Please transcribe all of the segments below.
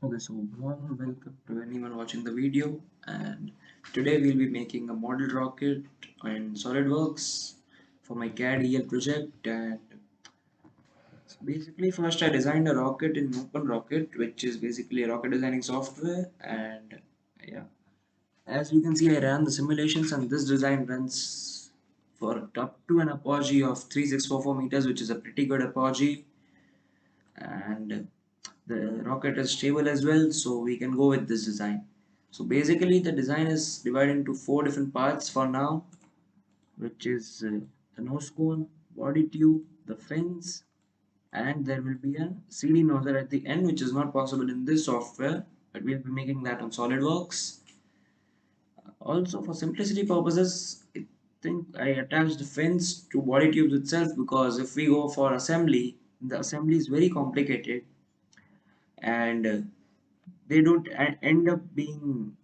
Okay, so warm welcome to anyone watching the video, and today we'll be making a model rocket in Solidworks for my CAD EL project. And so basically, first I designed a rocket in OpenRocket, which is basically a rocket designing software. And yeah, as you can see, I ran the simulations, and this design runs for up to an apogee of 3644 meters, which is a pretty good apogee. And the rocket is stable as well, so we can go with this design. So basically the design is divided into four different parts for now, which is the nose cone, body tube, the fins, and there will be a CD nozzle at the end, which is not possible in this software, but we'll be making that on SolidWorks. Also, for simplicity purposes, I think I attached the fins to body tubes itself, because if we go for assembly, the assembly is very complicated, and they don't end up being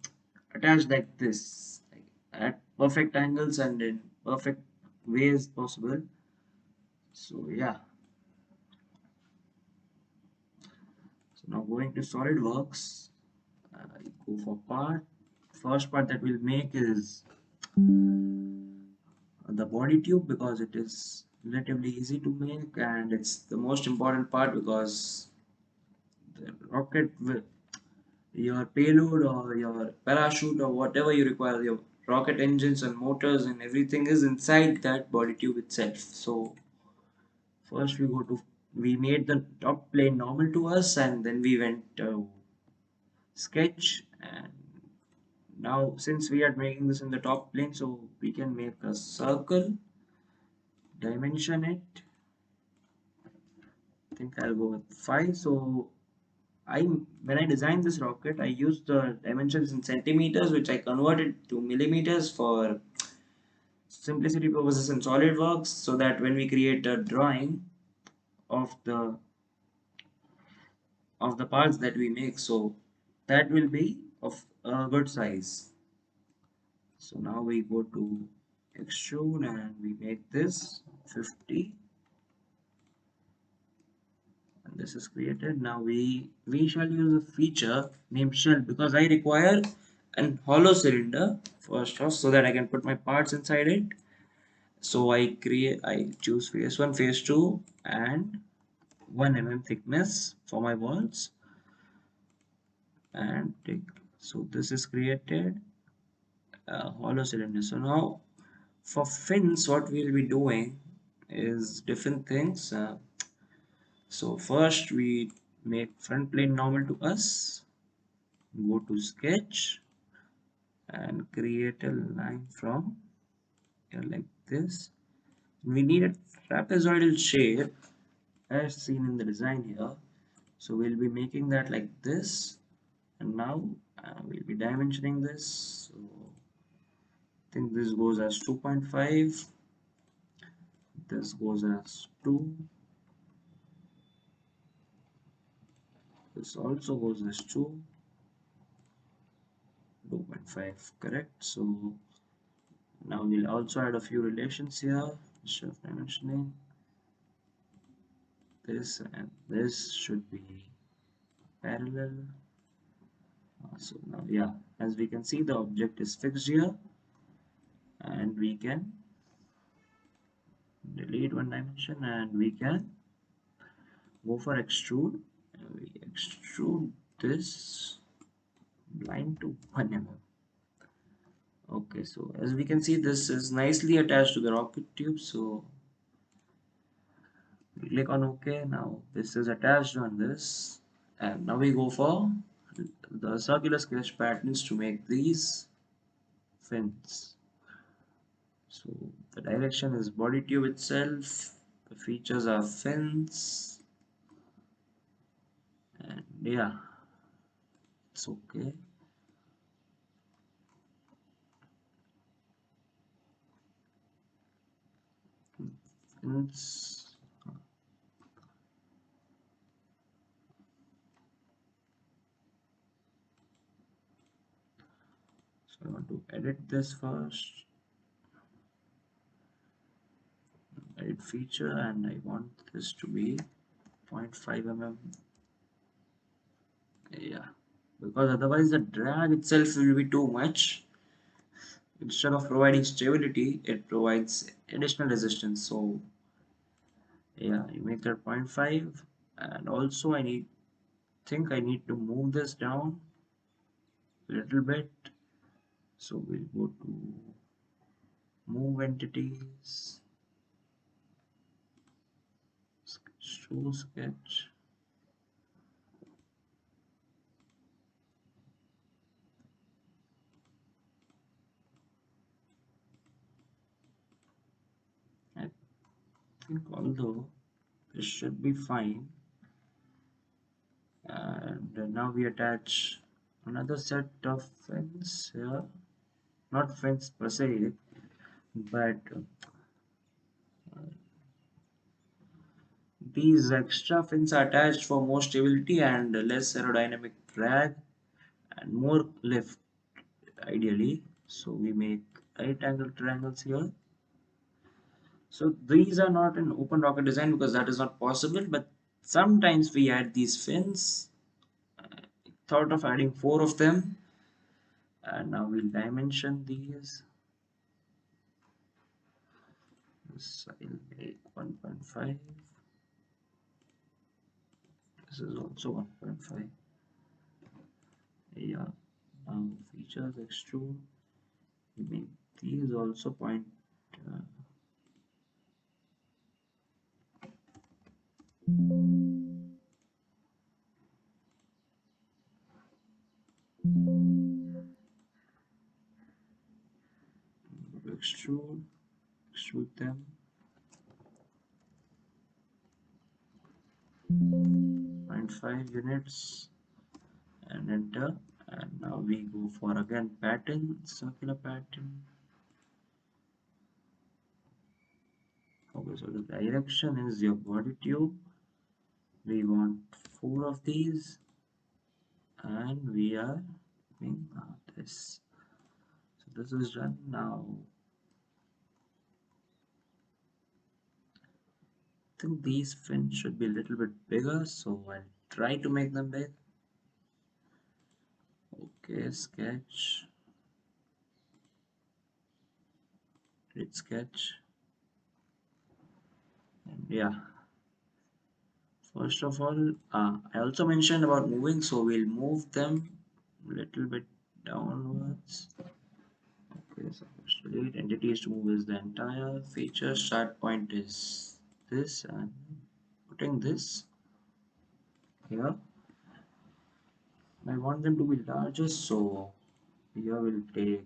attached like this, like at perfect angles and in perfect ways possible. So yeah, so now going to SolidWorks, I go for first part that we'll make is the body tube, because it is relatively easy to make and it's the most important part, because the rocket will, your payload or your parachute or whatever you require, your rocket engines and motors and everything is inside that body tube itself. So first we made the top plane normal to us, and then we went to sketch. And now since we are making this in the top plane, so we can make a circle, dimension it. I think I'll go with 5. So I when I designed this rocket, I used the dimensions in centimeters, which I converted to millimeters for simplicity purposes in SolidWorks, so that when we create a drawing of the parts that we make, so that will be of a good size. So now we go to extrude and we make this 50, and this is created. Now we shall use a feature named shell, because I require an hollow cylinder first off, so that I can put my parts inside it. So I choose phase 1, phase 2, and 1 mm thickness for my walls, and take, so this is created a hollow cylinder. So now for fins, what we'll be doing is different things. So first we make front plane normal to us, go to sketch and create a line from here like this. We need a trapezoidal shape as seen in the design here. So we'll be making that like this, and now we'll be dimensioning this. So I think this goes as 2.5, this goes as 2, this also goes as 2.5, correct. So now we'll also add a few relations here instead of dimensioning. This and this should be parallel. So now, yeah, as we can see, the object is fixed here, and we can delete one dimension and we can go for extrude, and we extrude this line to 1 mm. Okay, so as we can see, this is nicely attached to the rocket tube. So we click on OK. Now this is attached on this, and now we go for the circular sketch patterns to make these fins. So the direction is body tube itself, the features are fins, and yeah, it's okay. Fins. So I want to edit this first, edit feature, and I want this to be 0.5 mm. Yeah, because otherwise the drag itself will be too much. Instead of providing stability, it provides additional resistance. So yeah, you make that 0.5, and also I need to move this down a little bit. So we'll go to move entities, show sketch. I think although this should be fine, and now we attach another set of fins here, not fins per se, but these extra fins are attached for more stability and less aerodynamic drag and more lift ideally. So we make right angle triangles here. So these are not an open rocket design because that is not possible, but sometimes we add these fins. Thought of adding 4 of them, and now we'll dimension these. This I'll make 1.5. This is also 1.5. Yeah. Now features extrude. We make these also point. Uh, extrude them. 0.5 units and enter. And now we go for again pattern, circular pattern. Okay, so the direction is your body tube. We want 4 of these, and we are doing this. So this is done now. I think these fins should be a little bit bigger, so I'll try to make them big. Okay, sketch, grid sketch, and yeah. First of all, I also mentioned about moving, so we'll move them a little bit downwards. Okay, so first delete entities to move is the entire feature. Start point is this, and putting this here. I want them to be larger, so here we'll take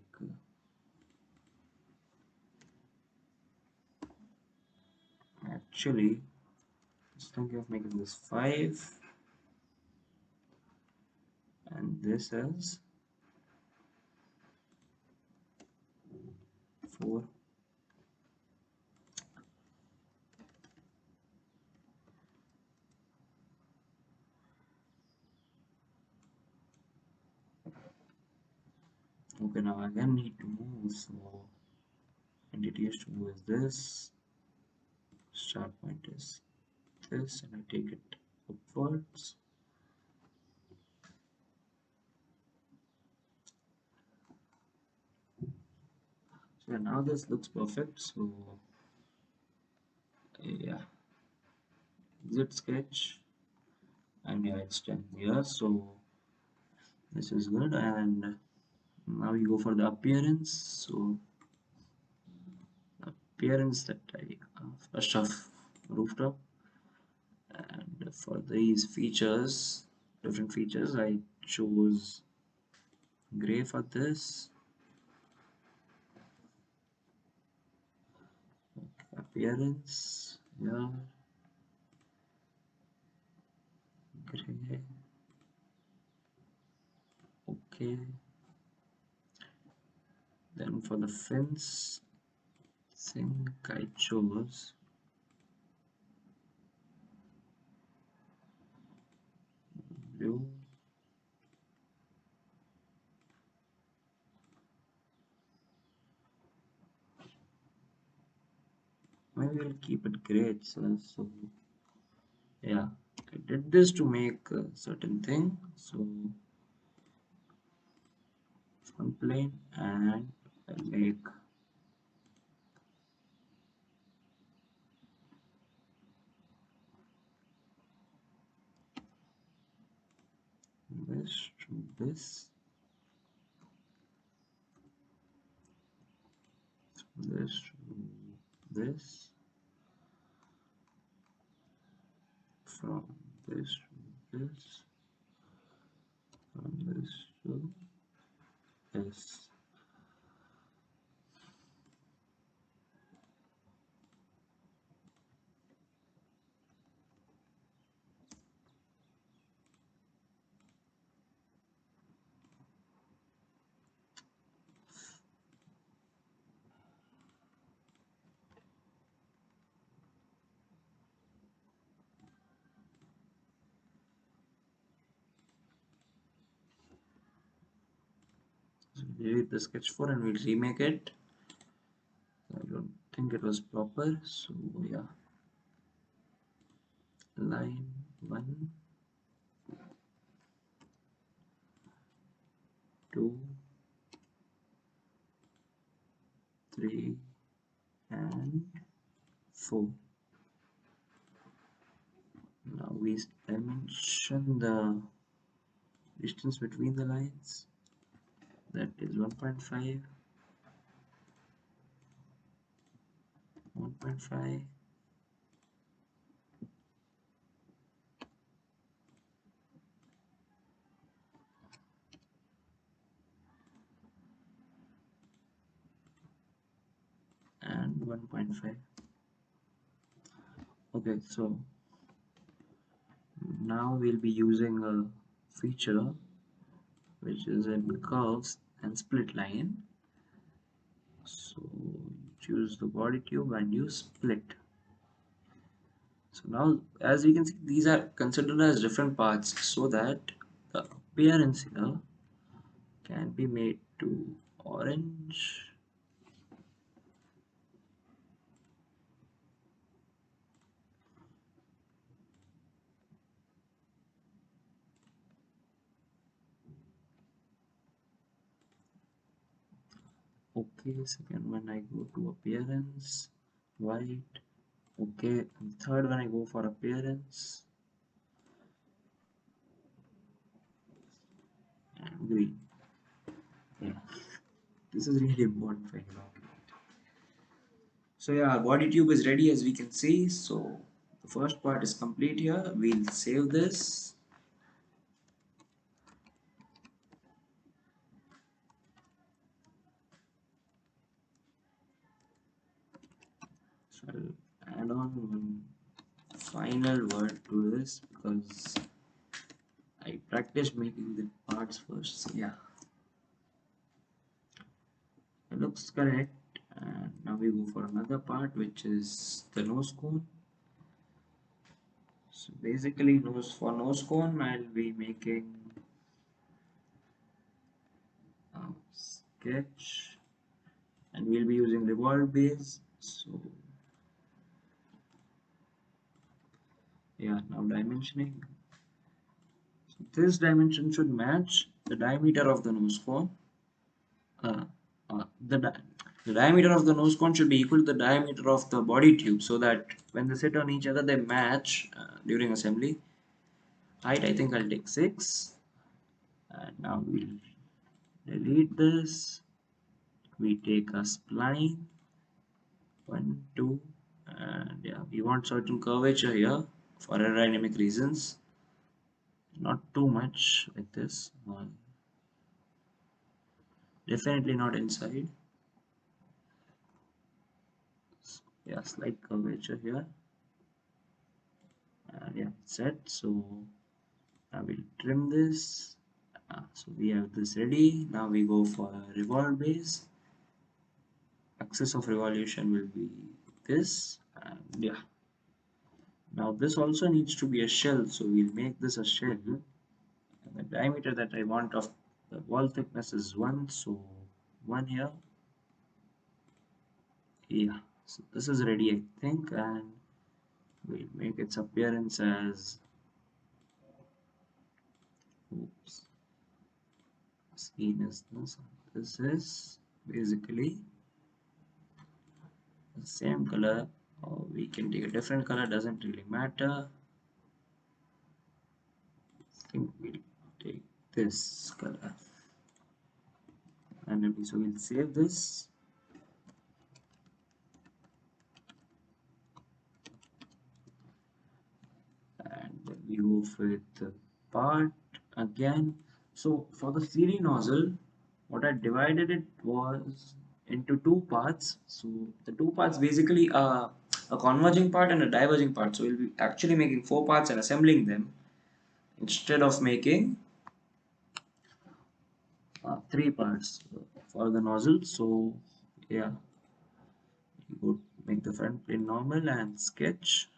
actually just thinking of making this 5 and this is 4. Okay, now I again need to move, so entity is to move is this, start point is this, and I take it upwards. So now this looks perfect. So yeah, exit sketch, and yeah, it's done here. So this is good, and now we go for the appearance. So appearance that I first off rooftop, and for these features, different features, I chose gray for this. Appearance, yeah, gray, okay. Then for the fence, think I chose blue. Maybe we'll keep it gray itself. So yeah, I did this to make a certain thing. So one plane, and I'll make this to this to this, from this to this, from this to this. So delete the sketch 4 and we'll remake it. I don't think it was proper, so yeah. Line 1, 2, 3, and 4. Now we dimension the distance between the lines, that is 1.5, 1.5, and 1.5. Okay, so now we'll be using a feature which is in curves and split line. So choose the body tube and use split. So now, as we can see, these are considered as different parts so that the appearance here can be made to orange, okay. Second one I go to appearance, white, okay. And third one I go for appearance and green. Yeah, this is really important for you. So yeah, our body tube is ready, as we can see. So the first part is complete here. We'll save this. So I'll add on one final word to this because I practiced making the parts first. So yeah, it looks correct. And now we go for another part, which is the nose cone. So basically, nose cone, I'll be making a sketch, and we'll be using revolve base. So yeah, now dimensioning. So this dimension should match the diameter of the nose cone. Uh, the diameter of the nose cone should be equal to the diameter of the body tube, so that when they sit on each other they match during assembly. Height, I think I'll take 6. And now we'll delete this. We take a spline, 1, 2, and yeah, we want certain curvature here for aerodynamic reasons. Not too much like this. Definitely not inside. Yeah, slight curvature here. And yeah, set. So I will trim this. So we have this ready. Now we go for revolve base. Axis of revolution will be this, and yeah. Now this also needs to be a shell, so we'll make this a shell. And the diameter that I want of the wall thickness is 1, so 1 here. Yeah, so this is ready, I think, and we'll make its appearance as, oops, scene is this. This is basically the same color, or we can take a different color, doesn't really matter. I think we'll take this color, and so we'll save this. And then we go with the part again. So for the CD nozzle, what I divided it was into two parts. So the two parts basically are a converging part and a diverging part. So we'll be actually making four parts and assembling them instead of making three parts for the nozzle. So yeah, you go make the front plane normal and sketch.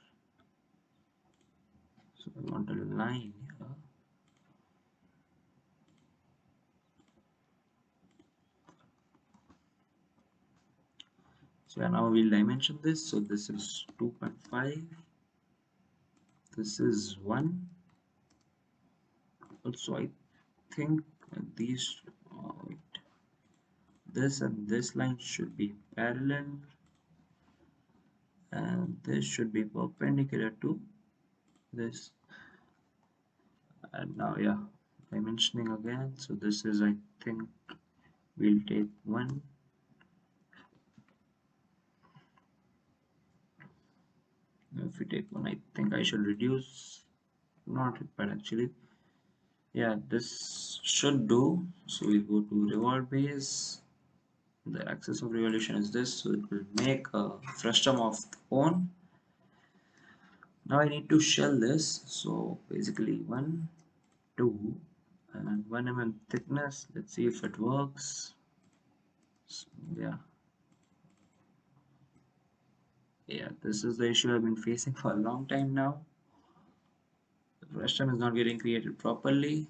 So I want a line here. So yeah, now we'll dimension this. So this is 2.5. This is 1. Also, I think these wait, this and this line should be parallel, and this should be perpendicular to this. And now, yeah, dimensioning again. So this is, I think, we'll take 1. If we take 1, I think I should reduce. Not, but actually, yeah, this should do. So we go to revolve base. The axis of revolution is this, so it will make a frustum of the cone. Now I need to shell this. So basically 1, 2, and 1 mm thickness. Let's see if it works. So, yeah, this is the issue I've been facing for a long time now. The frustum is not getting created properly.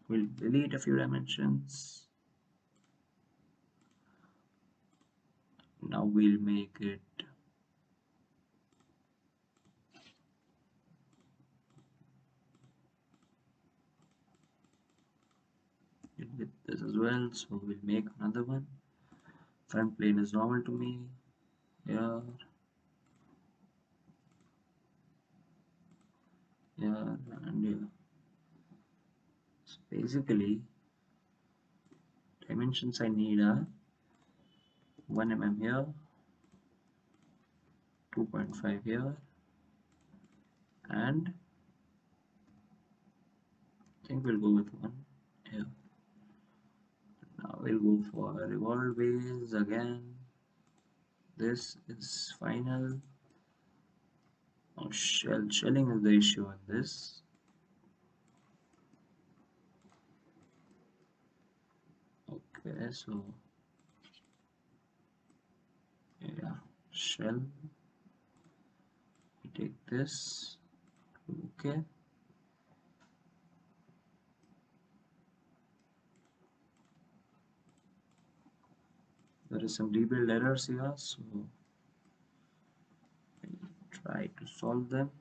We'll delete a few dimensions. Now we'll make it with this as well. So we'll make another one. Front plane is normal to me. Here, here, and here. So basically, dimensions I need are 1 mm here, 2.5 here, and I think we'll go with 1 here. Now we'll go for revolve base again. This is final. Now shelling is the issue on this. Okay, so yeah, shell. We take this. Okay. There is some rebuild errors here, so I'll try to solve them.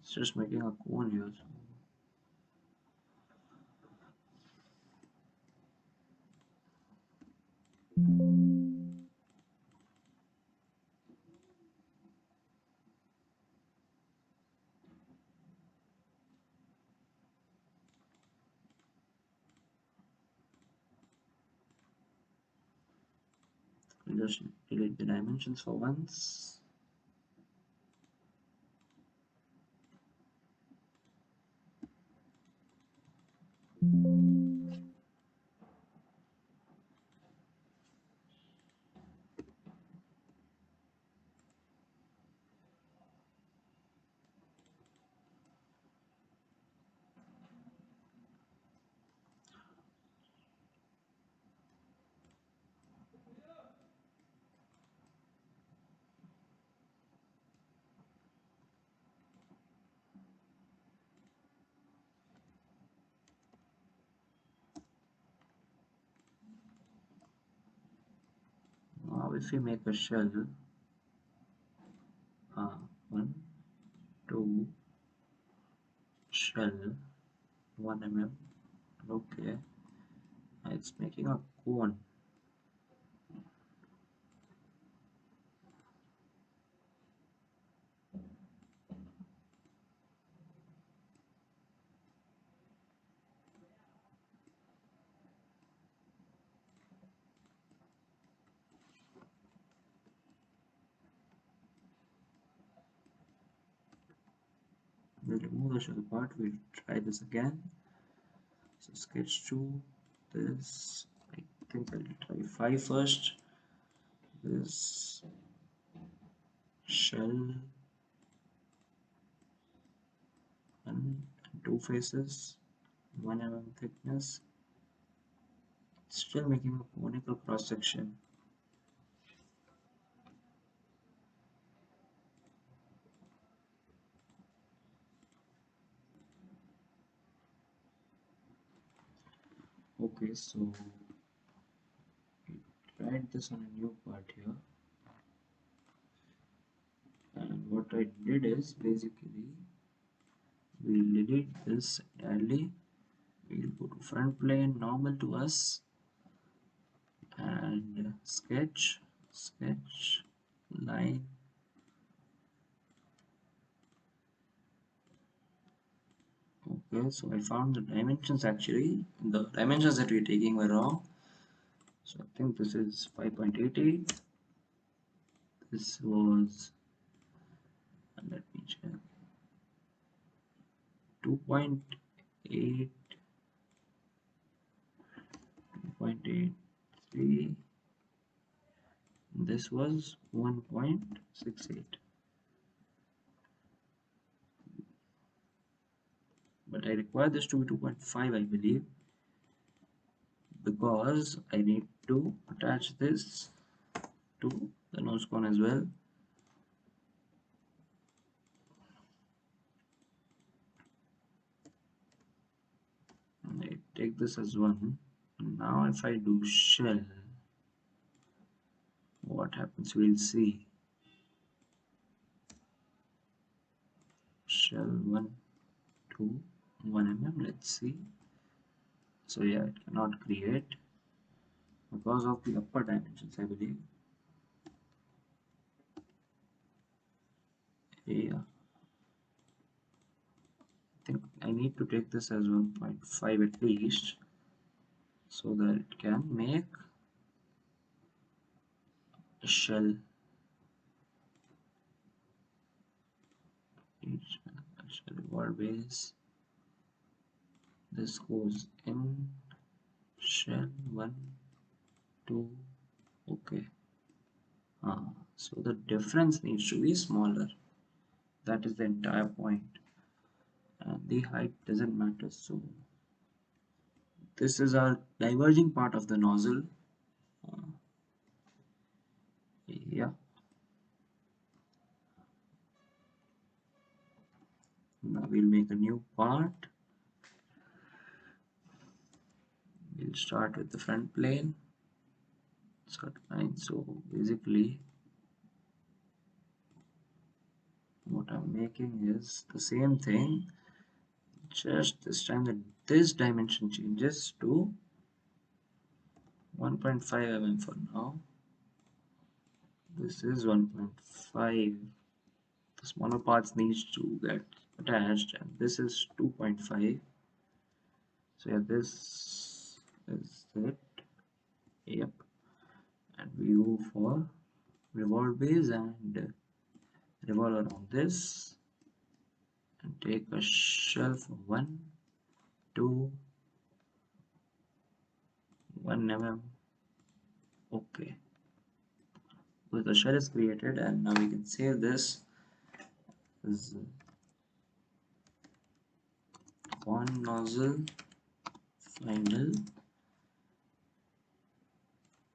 It's just making a cone here. So we'll just delete the dimensions for once. if we make a shell, 1 2 shell 1 mm, okay, it's making a cone. We'll remove the shell part, we'll try this again. So sketch 2, this, I think I'll try 5 first. This shell and 2 faces, 1 mm thickness, still making a conical cross section. Okay, so tried this on a new part here, and what I did is basically we'll delete this entirely. We'll go to front plane, normal to us, and sketch, line. Okay, so I found the dimensions actually. The dimensions that we're taking were wrong. So I think this is 5.88. This was, let me check, 2.8, 2.83. This was 1.68. But I require this to be 2.5, I believe, because I need to attach this to the nose cone as well. And I take this as 1. Now if I do shell, what happens? We'll see. Shell 1 2 1 mm, let's see. So yeah, it cannot create because of the upper dimensions, I believe. Yeah, I think I need to take this as 1.5 at least, so that it can make a shell. Each shell revolve base. This goes in shell 1 2. Okay. So the difference needs to be smaller. That is the entire point, and the height doesn't matter. So this is our diverging part of the nozzle. Yeah. Now we'll make a new part. We'll start with the front plane. Start line. So basically, what I'm making is the same thing. Just this time that this dimension changes to 1.5 mm for now. This is 1.5. The smaller parts needs to get attached, and this is 2.5. So yeah, this is it. Yep. And we go for revolve base and revolve around this, and take a shell for 1 2 1 mm. Okay, so the shell is created, and now we can save this as one nozzle final,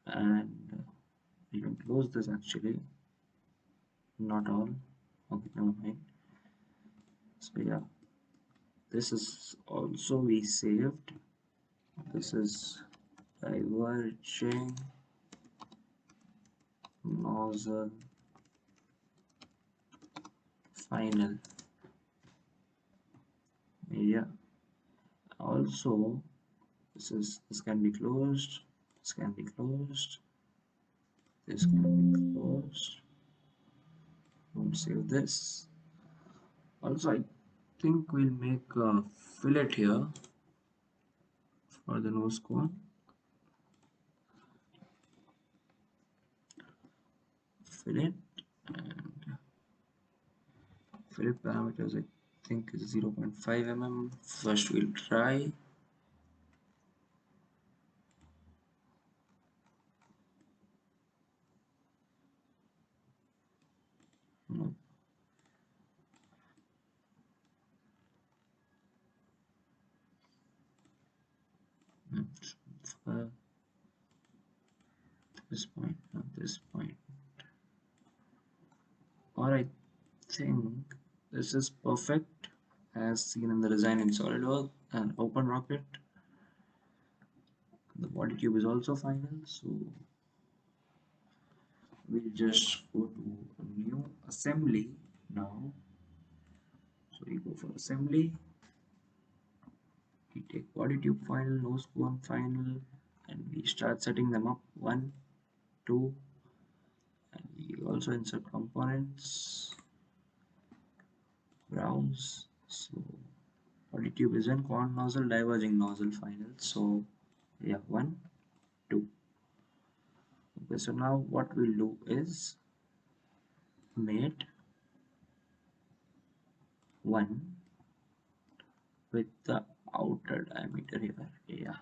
and we can close this actually, not all. Okay, never mind. So yeah, this is also we saved. This is diverging nozzle final. Yeah, also this can be closed, this can be closed, this can be closed. Don't save this. Also, I think we'll make a fillet here for the nose cone. Fillet, and fillet parameters I think is 0.5 mm. First we'll try. No. Uh, this point, not this point. Or I think this is perfect as seen in the design in SolidWorks and Open Rocket. The body tube is also final, so we'll just go to a new assembly now. So we go for assembly, we take body tube final, nose cone final, and we start setting them up 1, 2, and we also insert components, browse. So body tube is in corn nozzle, diverging nozzle final. So yeah, 1, 2. Okay, so now what we'll do is mate 1 with the outer diameter here. Yeah,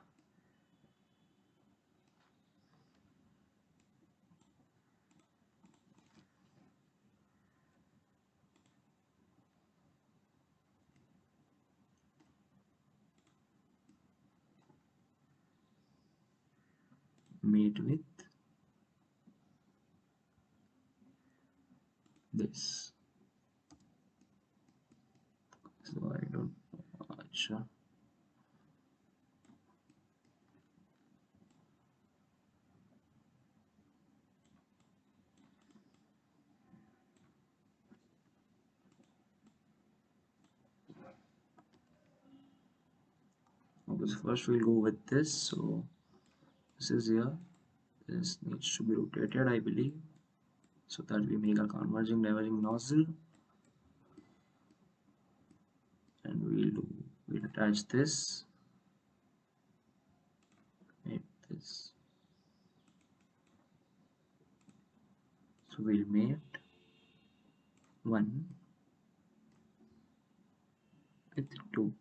mate with this. So I don't know. Acha. Okay, so first we'll go with this. So this is here. This needs to be rotated, I believe, so that we make a converging diverging nozzle. And we'll attach this, make this. So we'll mate 1 with 2.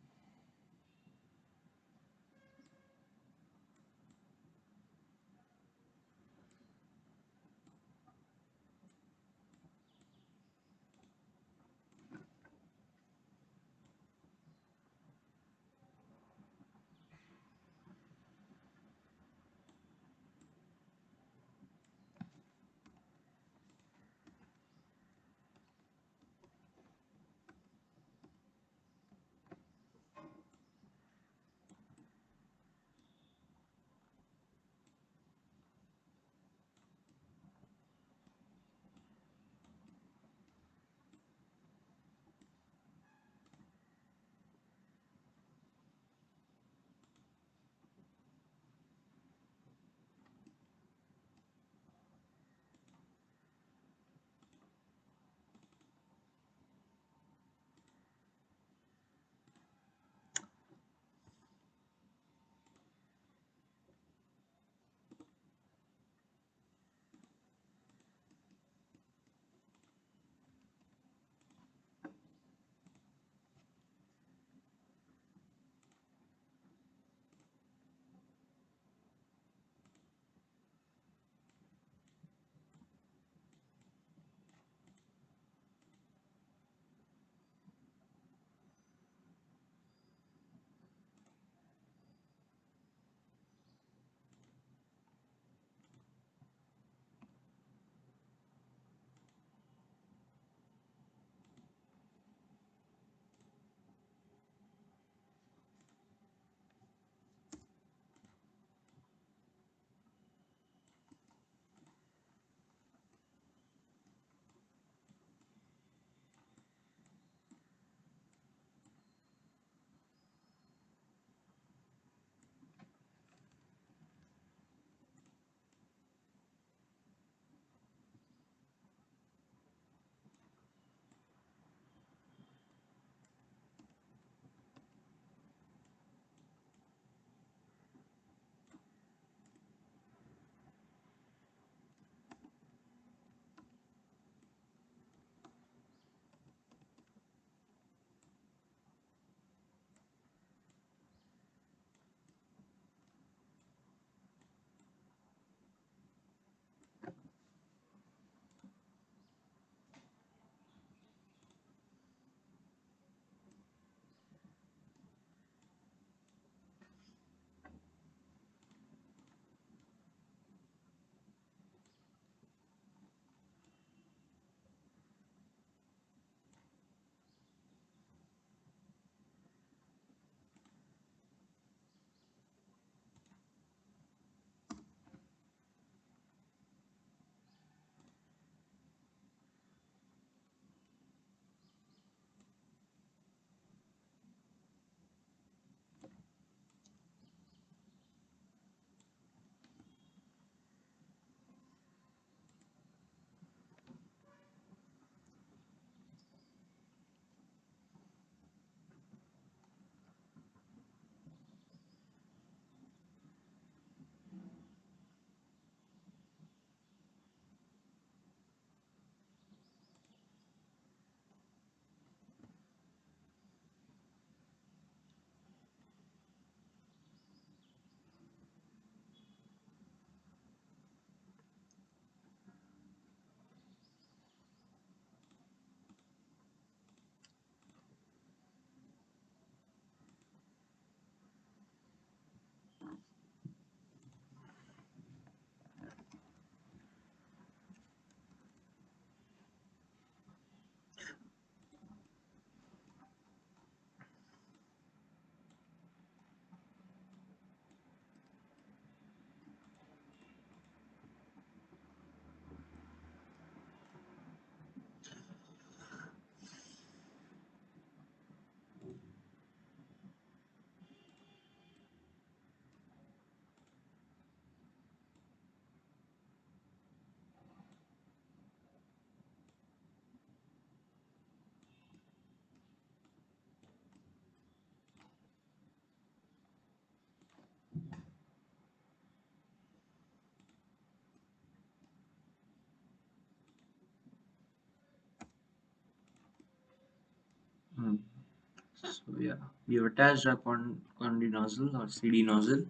So yeah, we have attached our condy nozzle or CD nozzle,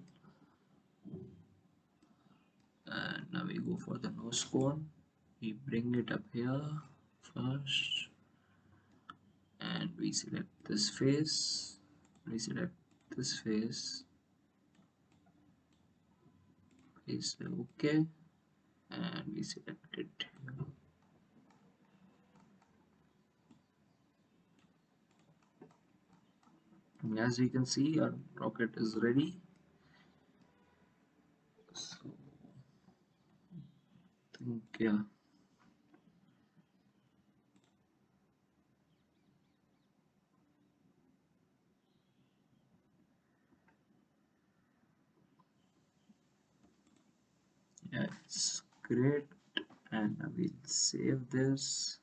and now we go for the nose cone. We bring it up here first, and we select this face. We select this face. We say OK, and we select it here. And as you can see, our rocket is ready. So I think yeah. Yeah, it's great, and I will save this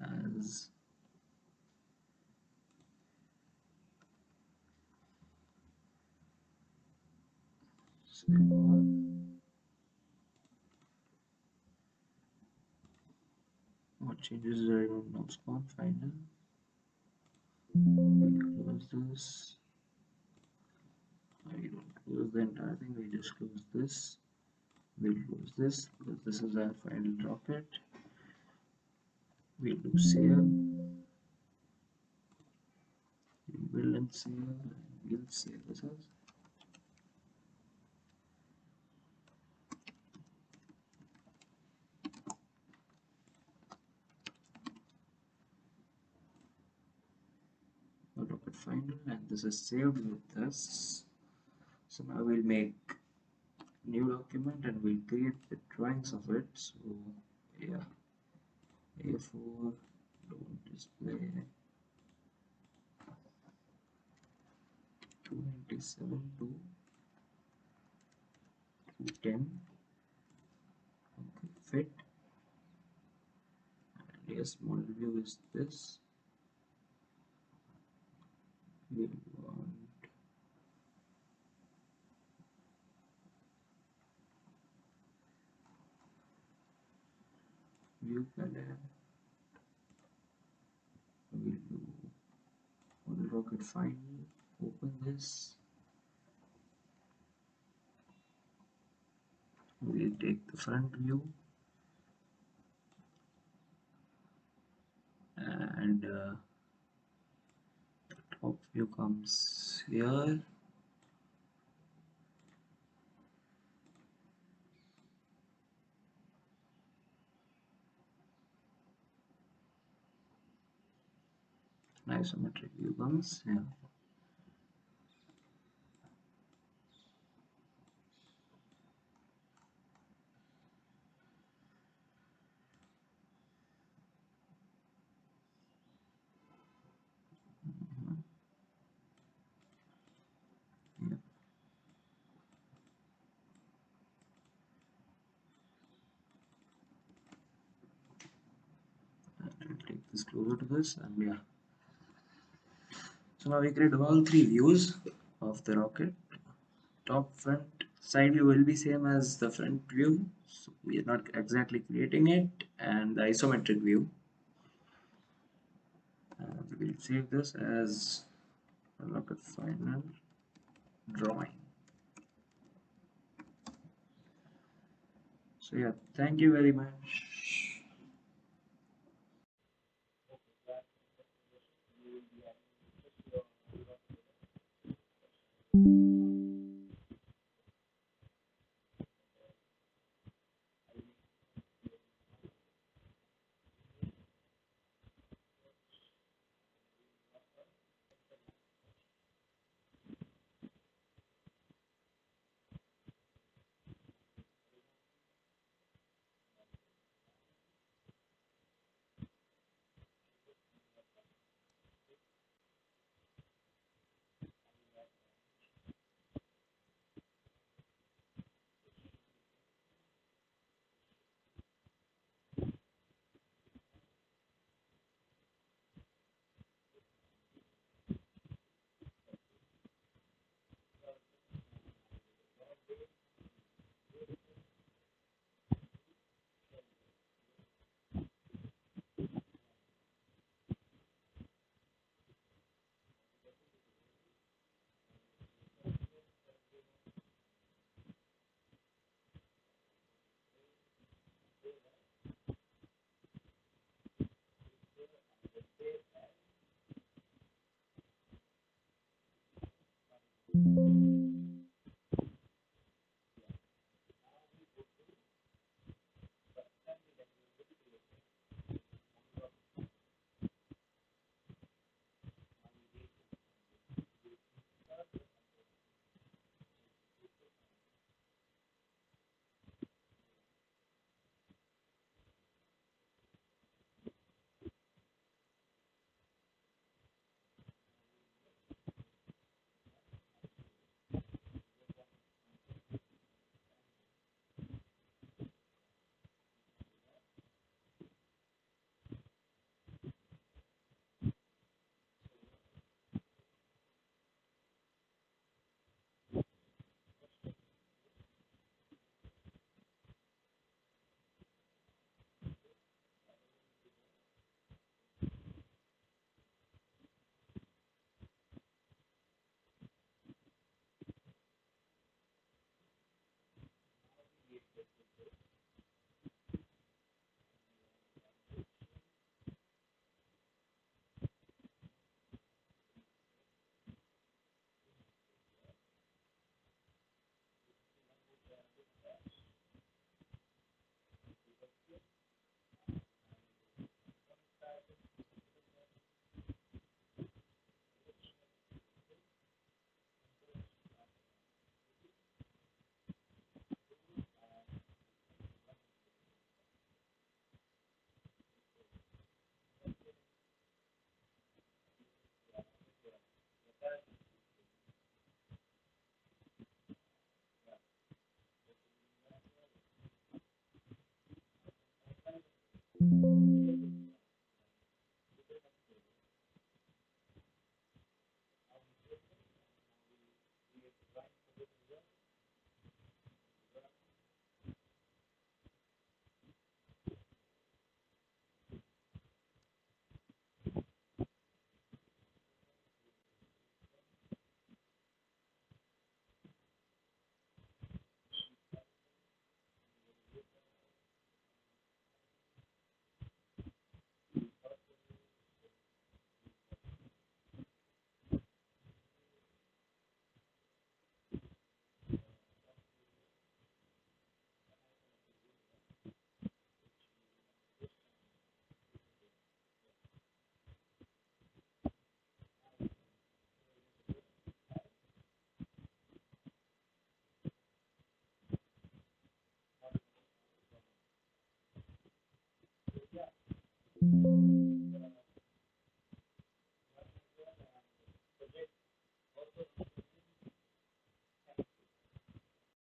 as save all. What changes are in nose cone final? We close this. We don't close the entire thing, we just close this. We'll close this because this is our final rocket. We'll do save. We will and save, and we'll save this as. Rocket final, and this is saved with this. So now we'll make new document and we'll create the drawings of it. So yeah, A4 don't display 297 to 210. Okay, fit. And yes, model view is this. We want view color. We'll do model rocket final. Open this. We'll take the front view and top view comes here. Isometric view comes here. Yeah. And we'll take this closer to this, and yeah. So now we create all three views of the rocket. Top, front, side view will be same as the front view. So we are not exactly creating it, and the isometric view. And we'll save this as a rocket final drawing. So yeah, thank you very much.